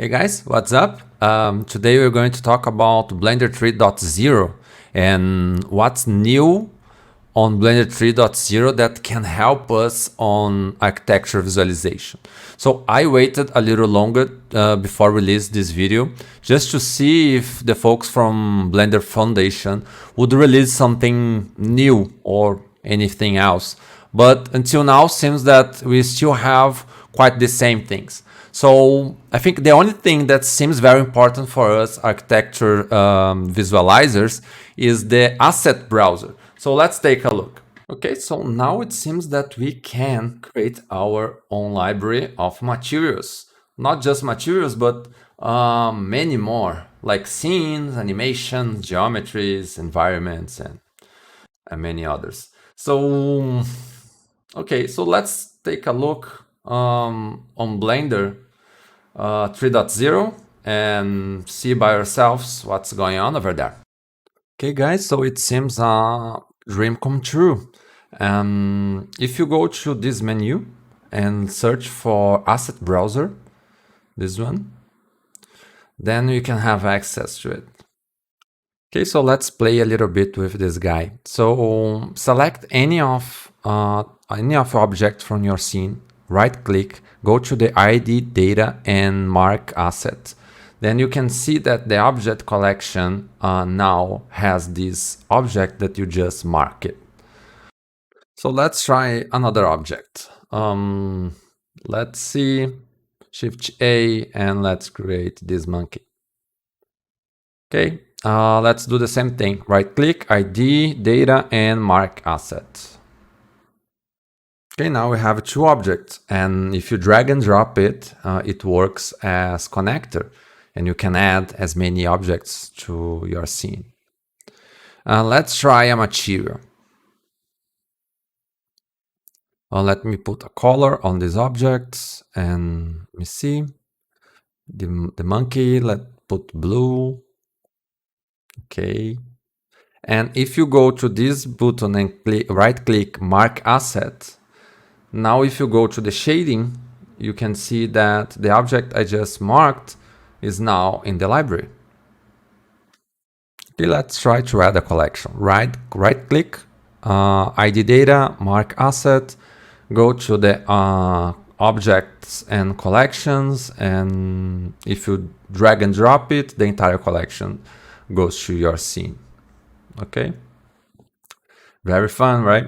Hey guys, what's up? Today we're going to talk about Blender 3.0 and what's new on Blender 3.0 that can help us on architecture visualization. So I waited a little longer before release this video just to see if the folks from Blender Foundation would release something new or anything else. But until now, seems that we still have quite the same things. So I think the only thing that seems very important for us architecture visualizers is the asset browser. So let's take a look. Okay, so now it seems that we can create our own library of materials. Not just materials, but many more, like scenes, animations, geometries, environments, and many others. So, okay, so let's take a look on Blender 3.0 and see by ourselves what's going on over there. Okay guys, so it seems a dream come true. If you go to this menu and search for asset browser, this one, then you can have access to it. Okay, so let's play a little bit with this guy. So select any of object from your scene, right click, go to the ID data and mark asset. Then you can see that the object collection now has this object that you just marked. So let's try another object. Let's see, Shift A, and let's create this monkey. Okay, let's do the same thing. Right click, ID, data, and mark asset. Okay, now we have two objects, and if you drag and drop it, it works as connector, and you can add as many objects to your scene. Let's try a material. Let me put a color on these objects, and let me see. The monkey, let's put blue. Okay. And if you go to this button and right click, mark asset, now if you go to the shading, you can see that the object I just marked is now in the library. Okay, let's try to add a collection. Right click, ID data, mark asset, go to the objects and collections, and if you drag and drop it, the entire collection goes to your scene. Okay, very fun, right?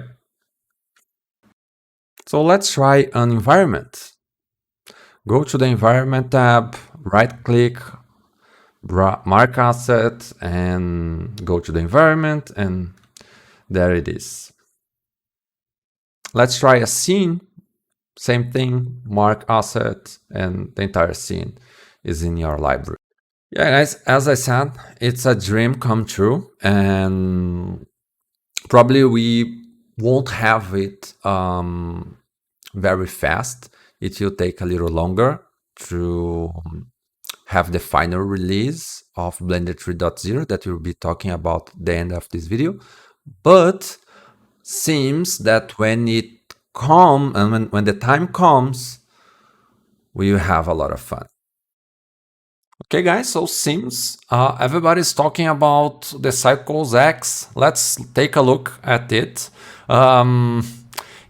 So let's try an environment. Go to the environment tab, right click, mark asset, and go to the environment, and there it is. Let's try a scene. Same thing, mark asset, and the entire scene is in your library. Yeah guys, as I said, it's a dream come true, and probably we won't have it very fast. It will take a little longer to have the final release of Blender 3.0 that we'll be talking about at the end of this video. But seems that when it comes, and when the time comes, we will have a lot of fun. Okay guys, so seems everybody's talking about the Cycles X. Let's take a look at it.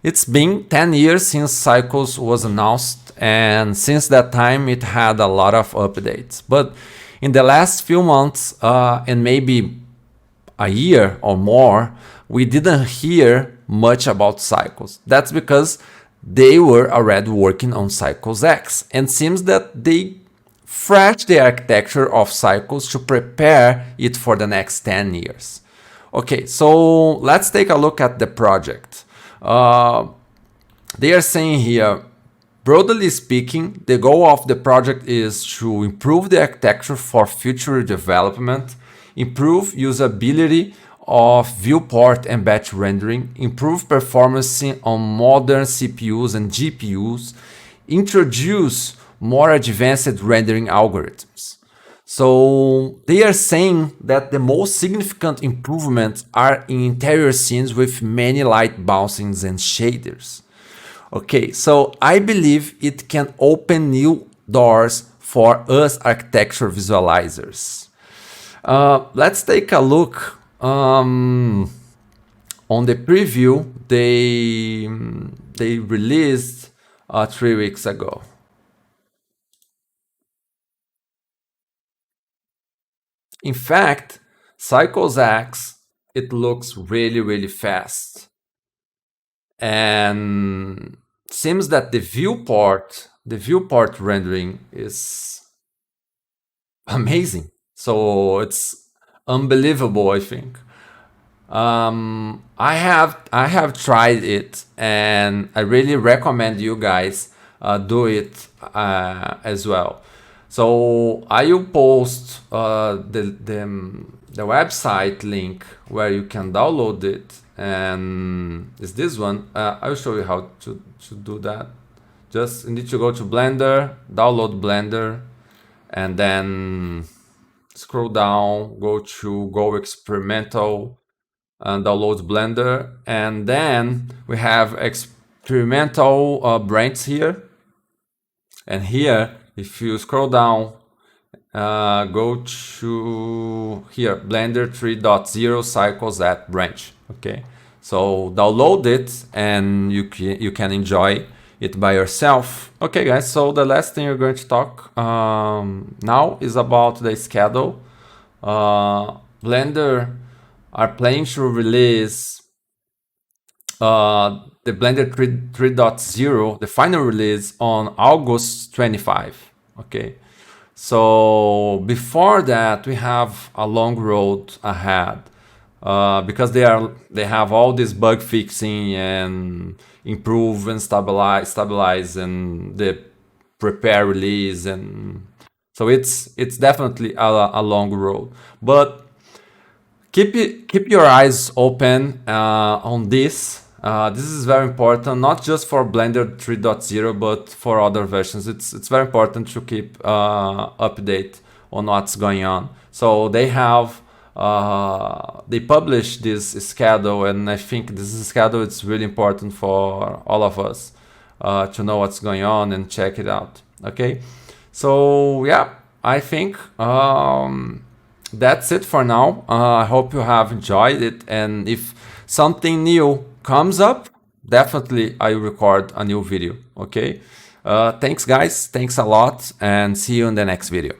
It's been 10 years since Cycles was announced, and since that time it had a lot of updates. But in the last few months, and maybe a year or more, we didn't hear much about Cycles. That's because they were already working on Cycles X, and seems that they fresh the architecture of Cycles to prepare it for the next 10 years. Okay, so let's take a look at the project. They are saying here, broadly speaking, the goal of the project is to improve the architecture for future development, improve usability of viewport and batch rendering, improve performance on modern CPUs and GPUs, introduce more advanced rendering algorithms. So they are saying that the most significant improvements are in interior scenes with many light bouncings and shaders. Okay, so I believe it can open new doors for us architecture visualizers. Let's take a look on the preview they released 3 weeks ago. In fact, Cycles X, it looks really fast. And seems that the viewport rendering is amazing. So it's unbelievable, I think. I have tried it, and I really recommend you guys do it as well. So I will post the website link where you can download it, and it's this one. I'll show you how to do that. Just you need to go to Blender, download Blender, and then scroll down, go to Go Experimental, and download Blender, and then we have experimental branch here. And here, if you scroll down, go to here, Blender 3.0 Cycles at branch. Okay, so download it, and you can enjoy it by yourself. Okay, guys. So the last thing we're going to talk now is about the schedule. Blender are planning to release the Blender 3.0, the final release, on August 25. Okay, so before that we have a long road ahead, because they have all this bug fixing and improve and stabilize and the prepare release, and so it's definitely a long road. But keep your eyes open on this. This is very important, not just for Blender 3.0, but for other versions. It's very important to keep update on what's going on. So they have they published this schedule, and I think this schedule is really important for all of us to know what's going on and check it out. Okay, so yeah, I think that's it for now. I hope you have enjoyed it, and if something new comes up, definitely I will record a new video. Okay, thanks guys, thanks a lot, and see you in the next video.